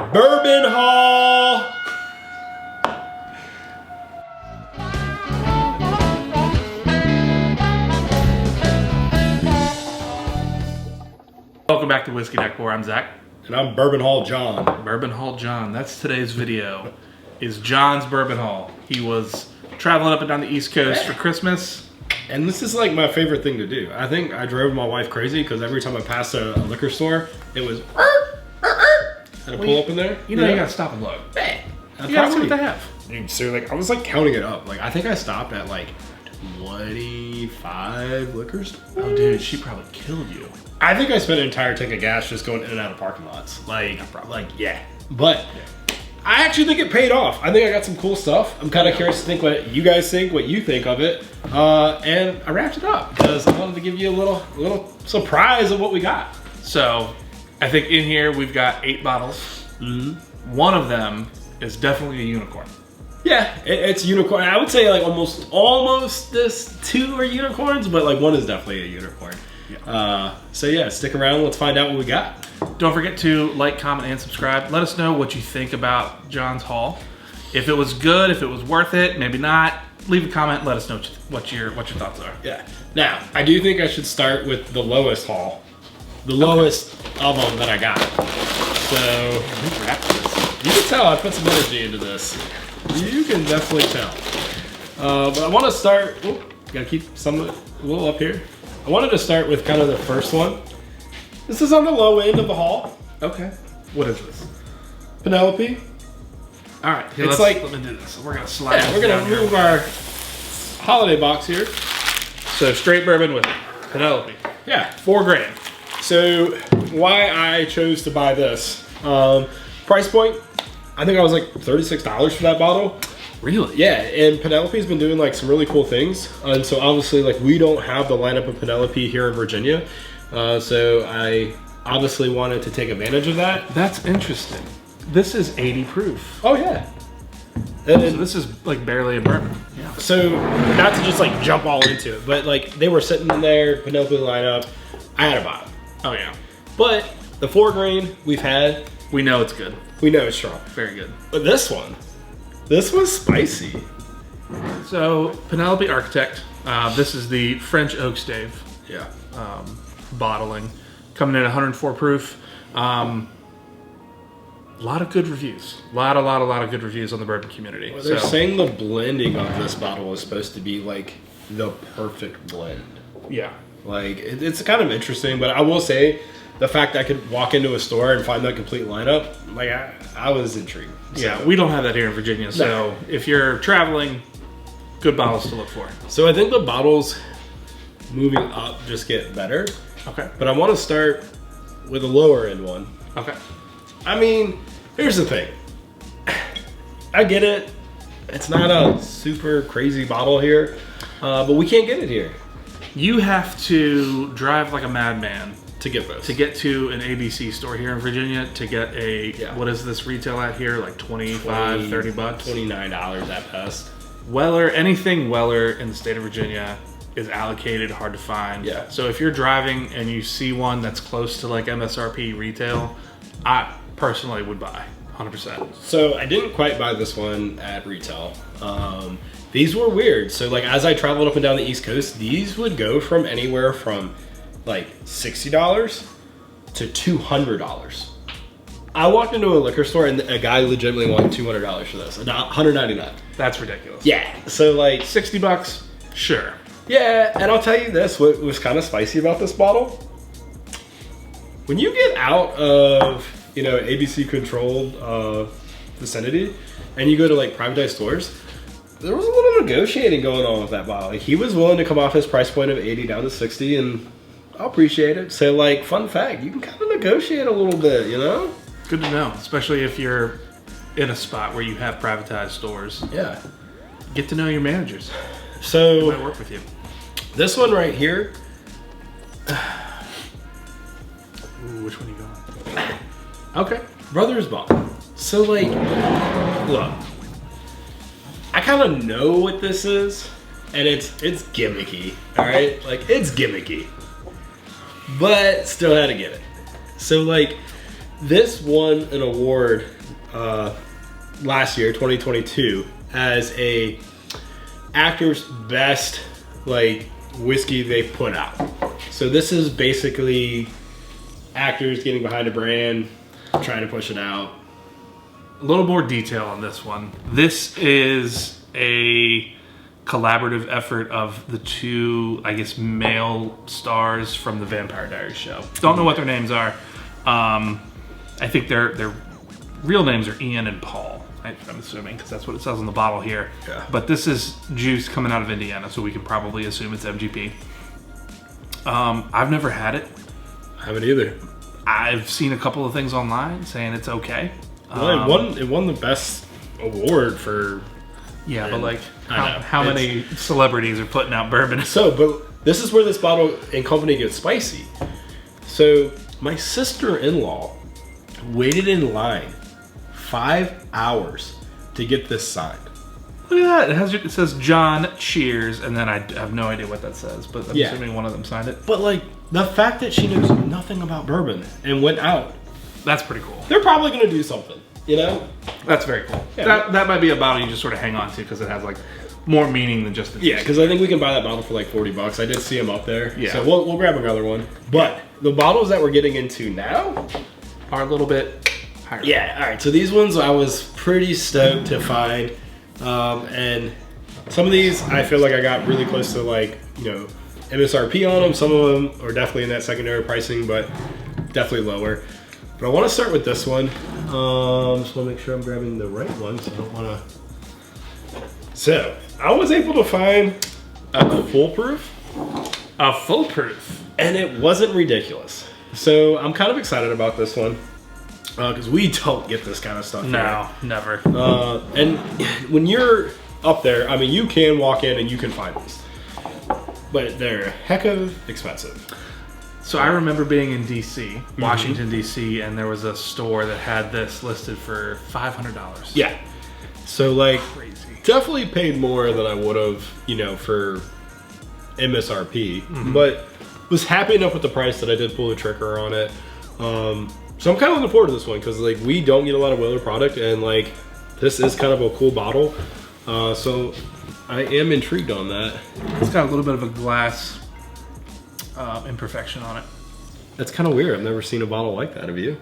Bourbon haul. Welcome back to Whiskey Neck Pour. I'm Zach. And I'm Bourbon Hall John. Bourbon Hall John. That's today's video. Is John's Bourbon Haul. He was traveling up and down the East Coast for Christmas. And this is like my favorite thing to do. I think I drove my wife crazy because every time I passed a liquor store, it was had to pull up in there. You know you gotta stop and look. You gotta see what they have. Dude, so like I was like counting it up. Like I think I stopped at like 25 liquor stores. Oh dude, she probably killed you. I think I spent an entire tank of gas just going in and out of parking lots. Yeah. But I actually think it paid off. I think I got some cool stuff. I'm kind of curious to think what you guys think, what you think of it. And I wrapped it up because I wanted to give you a little surprise of what we got. So, I think in here we've got 8 bottles. One of them is definitely a unicorn. Yeah, it's unicorn. I would say like almost this 2 are unicorns, but like one is definitely a unicorn. Yeah. So yeah, stick around. Let's find out what we got. Don't forget to like, comment, and subscribe. Let us know what you think about John's haul. If it was good, if it was worth it, maybe not. Leave a comment. Let us know what your thoughts are. Yeah. Now, I do think I should start with the lowest haul. The lowest of them that I got. So, you can tell I put some energy into this. You can definitely tell. But I want to start, gotta keep some a little up here. I wanted to start with kind of the first one. This is on the low end of the haul. Okay. What is this? Penelope. All right. Here, let me do this. We're gonna slide. Yeah, we're gonna move our holiday box here. So straight bourbon with Penelope. Yeah, $4 grand. So why I chose to buy this? Price point. I think I was like $36 for that bottle. Really? Yeah, and Penelope's been doing like some really cool things. And so obviously like we don't have the lineup of Penelope here in Virginia. So I obviously wanted to take advantage of that. That's interesting. This is 80 proof. Oh yeah. So this is like barely a bourbon. Yeah. So not to just like jump all into it, but like they were sitting in there, Penelope lineup. I had to buy them. Oh yeah. But the 4 grain we've had. We know it's good. We know it's strong. Very good. But this was spicy. So Penelope Architect. This is the French oak stave. Yeah. Bottling, coming in at 104 proof. A lot of good reviews. A lot of good reviews on the bourbon community. Well, they're saying the blending of this bottle is supposed to be like the perfect blend. Yeah. Like it's kind of interesting, but I will say the fact that I could walk into a store and find that complete lineup, like I was intrigued. So. Yeah, we don't have that here in Virginia, so if you're traveling, good bottles to look for. So I think the bottles moving up just get better. Okay. But I want to start with a lower end one. Okay. I mean, here's the thing. I get it. It's not a super crazy bottle here, but we can't get it here. You have to drive like a madman to get this. To get to an ABC store here in Virginia to get what is this retail at here? Like 25, 30 bucks? $29 at best. Weller, anything Weller in the state of Virginia is allocated, hard to find. Yeah. So if you're driving and you see one that's close to like MSRP retail, I personally would buy 100%. So I didn't quite buy this one at retail. These were weird. So like as I traveled up and down the East Coast, these would go from anywhere from like $60 to $200. I walked into a liquor store and a guy legitimately wanted $200 for this, $199. That's ridiculous. Yeah. So like 60 bucks, sure. Yeah, and I'll tell you this, what was kind of spicy about this bottle, when you get out of, ABC controlled vicinity and you go to like privatized stores, there was a little negotiating going on with that bottle. Like he was willing to come off his price point of 80 down to 60, and I'll appreciate it. So like, fun fact, you can kind of negotiate a little bit, Good to know, especially if you're in a spot where you have privatized stores. Yeah. Get to know your managers. So they might work with you. This one right here. Ooh, which one are you going? Okay, Brothers Bond. So like, look, I kind of know what this is, and it's gimmicky. All right, like it's gimmicky, but still had to get it. So like, This won an award last year, 2022, as a actor's best like whiskey they put out. So this is basically actors getting behind a brand, trying to push it out. A little more detail on this one. This is a collaborative effort of the two, I guess, male stars from the Vampire Diaries show. Don't know what their names are. I think their real names are Ian and Paul. I'm assuming, because that's what it says on the bottle here. Yeah. But this is juice coming out of Indiana, so we can probably assume it's MGP. I've never had it. I haven't either. I've seen a couple of things online saying it's okay. Well, it won the best award for. Yeah, but like, how many celebrities are putting out bourbon? So, but this is where this bottle and company gets spicy. So, my sister-in-law waited in line 5 hours to get this signed. Look at that. It says John Cheers, and then I have no idea what that says, but I'm assuming one of them signed it. But like, the fact that she knows nothing about bourbon and went out. That's pretty cool. They're probably going to do something, you know? That's very cool. Yeah. That might be a bottle you just sort of hang on to because it has like more meaning than just the Yeah, because I think we can buy that bottle for like $40. I did see them up there. Yeah. So we'll grab another one. But the bottles that we're getting into now are a little bit higher. Yeah, all right. So these ones I was pretty stoked to find. And some of these I feel like I got really close to like, you know, MSRP on them. Some of them are definitely in that secondary pricing, but definitely lower. But I want to start with this one. Just want to make sure I'm grabbing the right one, so I don't want to. So I was able to find a foolproof. A foolproof. And it wasn't ridiculous. So I'm kind of excited about this one. Because we don't get this kind of stuff here. No, never. And when you're up there, I mean, you can walk in and you can find these. But they're a heck of expensive. So I remember being in D.C., Washington, D.C., and there was a store that had this listed for $500. Yeah. So, like, Crazy. Definitely paid more than I would have, you know, for MSRP. But was happy enough with the price that I did pull the trigger on it. So I'm kind of looking forward to this one because, like, we don't get a lot of Willett product, and, like, this is kind of a cool bottle. So I am intrigued on that. It's got a little bit of a glass imperfection on it. That's kind of weird. I've never seen a bottle like that. Have you?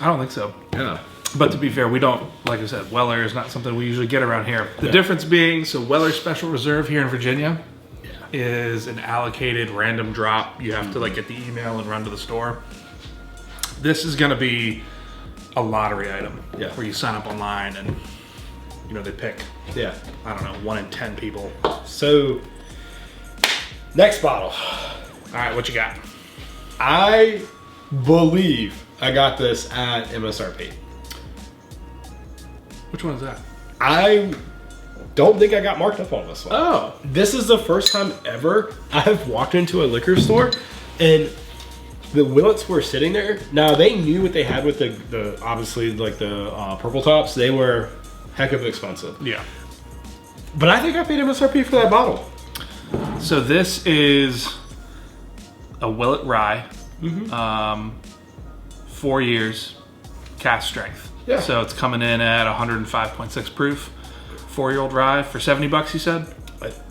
I don't think so. Yeah. But to be fair, we don't, like I said, Weller is not something we usually get around here. The difference being, so Weller Special Reserve here in Virginia is an allocated random drop. You have to like get the email and run to the store. This is going to be a lottery item where you sign up online and, you know, they pick, I don't know, 1 in 10 people. So, next bottle. All right, what you got? I believe I got this at MSRP. Which one is that? I don't think I got marked up on this one. Oh. This is the first time ever I've walked into a liquor store and the Willets were sitting there. Now, they knew what they had with the obviously, like the purple tops. They were heck of expensive. Yeah. But I think I paid MSRP for that bottle. So this is a Willett rye, 4 years, cask strength. Yeah. So it's coming in at 105.6 proof, 4-year-old rye for $70. You said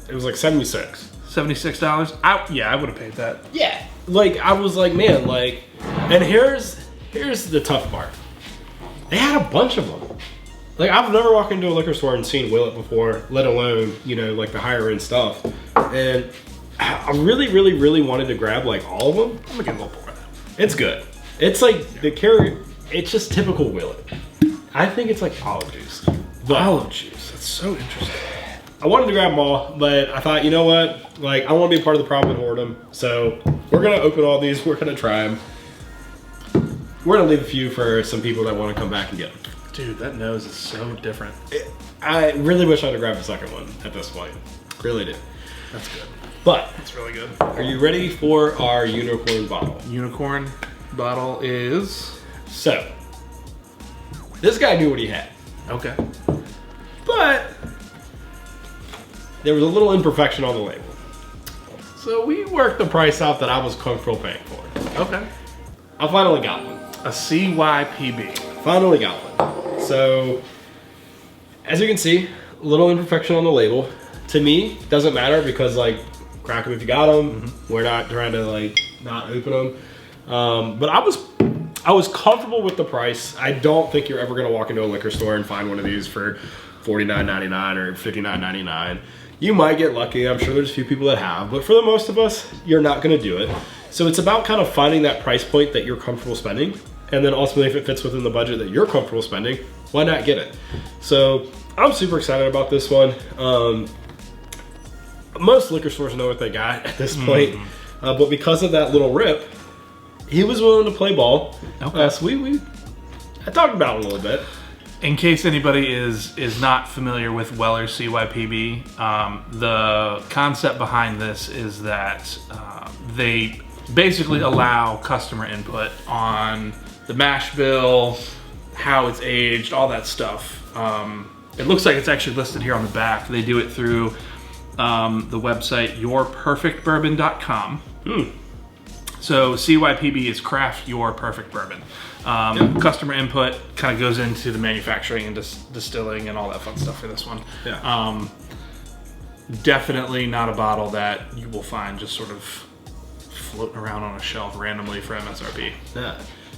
It was like 76. $76. I would have paid that. Yeah. Like, I was like, man, like, and here's the tough part. They had a bunch of them. Like, I've never walked into a liquor store and seen Willett before, let alone, you know, like the higher end stuff. And I really, really, really wanted to grab like all of them. I'm gonna get a little pour of that. It's good. It's like the carry. It's just typical Willett. I think it's like olive juice. Olive juice. That's so interesting. I wanted to grab them all, but I thought, you know what? Like, I want to be a part of the problem and hoard them. So we're gonna open all these. We're gonna try them. We're gonna leave a few for some people that want to come back and get them. Dude, that nose is so different. I really wish I'd have grabbed a second one at this point. Really did. That's good. But That's really good. are you ready for our unicorn bottle? Unicorn bottle is... So, this guy knew what he had. Okay. But there was a little imperfection on the label. So we worked the price out that I was comfortable paying for. Okay. I finally got one. A CYPB. Finally got one. So, as you can see, a little imperfection on the label. To me, doesn't matter because like, crack them if you got them. We're not trying to like not open them. But I was comfortable with the price. I don't think you're ever gonna walk into a liquor store and find one of these for $49.99 or $59.99. You might get lucky. I'm sure there's a few people that have, but for the most of us, you're not gonna do it. So it's about kind of finding that price point that you're comfortable spending. And then ultimately, if it fits within the budget that you're comfortable spending, why not get it? So I'm super excited about this one. Most liquor stores know what they got at this point. But because of that little rip, he was willing to play ball. Okay. So I talked about it a little bit. In case anybody is not familiar with Weller CYPB, the concept behind this is that they basically allow customer input on the mash bill, how it's aged, all that stuff. It looks like it's actually listed here on the back. They do it through the website yourperfectbourbon.com. So CYPB is craft your perfect bourbon. Customer input kind of goes into the manufacturing and distilling and all that fun stuff for this one. Definitely not a bottle that you will find just sort of floating around on a shelf randomly for MSRP.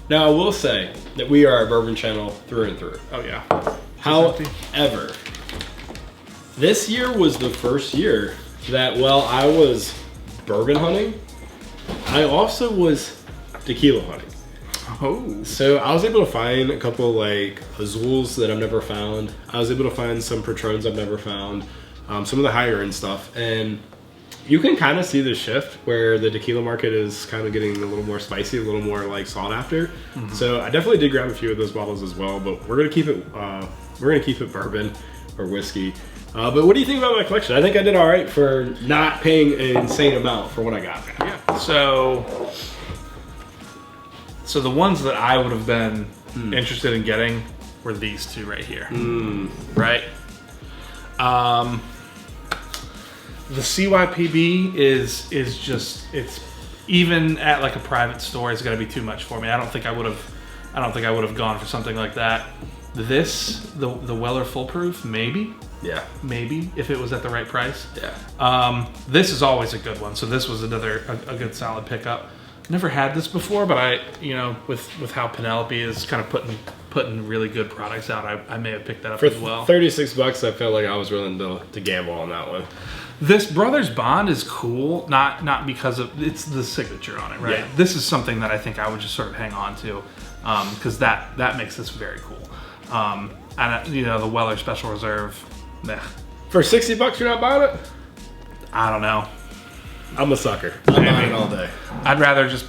Now I will say that we are a bourbon channel through and through. Oh yeah. However, this year was the first year that while I was bourbon hunting, I also was tequila hunting. Oh. So I was able to find a couple like Azuls that I've never found. I was able to find some Patrons I've never found, some of the higher end stuff. And you can kind of see the shift where the tequila market is kind of getting a little more spicy, a little more like sought after. So I definitely did grab a few of those bottles as well, but we're gonna keep it bourbon or whiskey. But what do you think about my collection? I think I did all right for not paying an insane amount for what I got. Yeah. So the ones that I would have been interested in getting were these two right here. Right? The CYPB is just, it's even at like a private store, it's gonna be too much for me. I don't think I would have gone for something like that. This, the Weller Full Proof, maybe. Yeah. Maybe, if it was at the right price. Yeah. This is always a good one, so this was another a good solid pickup. Never had this before, but I, with how Penelope is kind of putting really good products out, I may have picked that up as well. For $36, I felt like I was willing to gamble on that one. This Brothers Bond is cool, not because of, it's the signature on it, right? Yeah. This is something that I think I would just sort of hang on to, because that makes this very cool. And the Weller Special Reserve, meh. For $60, you're not buying it? I don't know. I'm a sucker. I'm buying it all day. I'd rather just,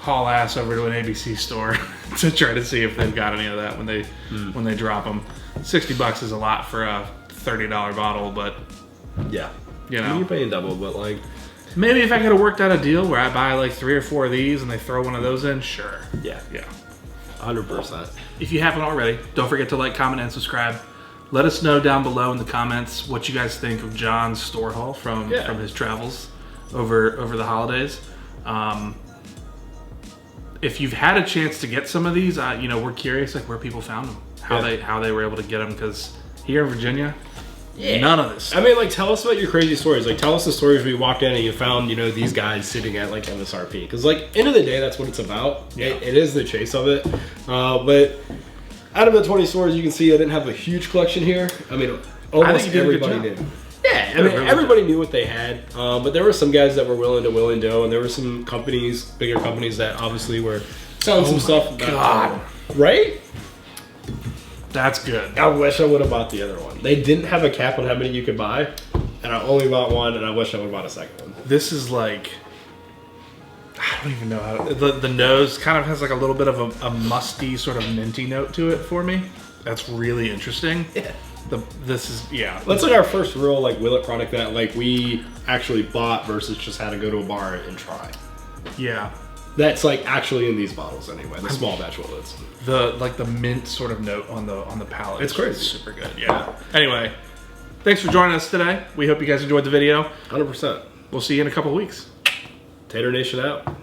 haul ass over to an ABC store to try to see if they've got any of that when they drop them. $60 is a lot for a $30 bottle, but yeah, I mean, you're paying double, but like maybe if I could have worked out a deal where I buy like 3 or 4 of these and they throw one of those in, sure. Yeah, 100%. If you haven't already, don't forget to like, comment, and subscribe. Let us know down below in the comments what you guys think of John's store haul from his travels over the holidays. If you've had a chance to get some of these, we're curious like where people found them, how they were able to get them, because here in Virginia, none of this. I mean, like, tell us about your crazy stories. Like, tell us the stories where you walked in and you found, these guys sitting at like MSRP. Because, like, end of the day, that's what it's about. Yeah. It is the chase of it. But out of the 20 stores, you can see I didn't have a huge collection here. I mean, almost everybody did. Yeah, I mean, everybody knew what they had. But there were some guys that were willing to will and do, and there were some companies, bigger companies, that obviously were selling some stuff. God. Right? That's good. I wish I would have bought the other one. They didn't have a cap on how many you could buy, and I only bought one, and I wish I would have bought a second one. This is like, I don't even know how the nose kind of has like a little bit of a musty sort of minty note to it for me. That's really interesting. Yeah. That's like our first real like Willett product that like we actually bought versus just had to go to a bar and try. Yeah. That's like actually in these bottles anyway, the small batch Willets. The mint sort of note on the palate. It's crazy. Super good. Yeah. Anyway, thanks for joining us today. We hope you guys enjoyed the video. 100%. We'll see you in a couple of weeks. Tater Nation out.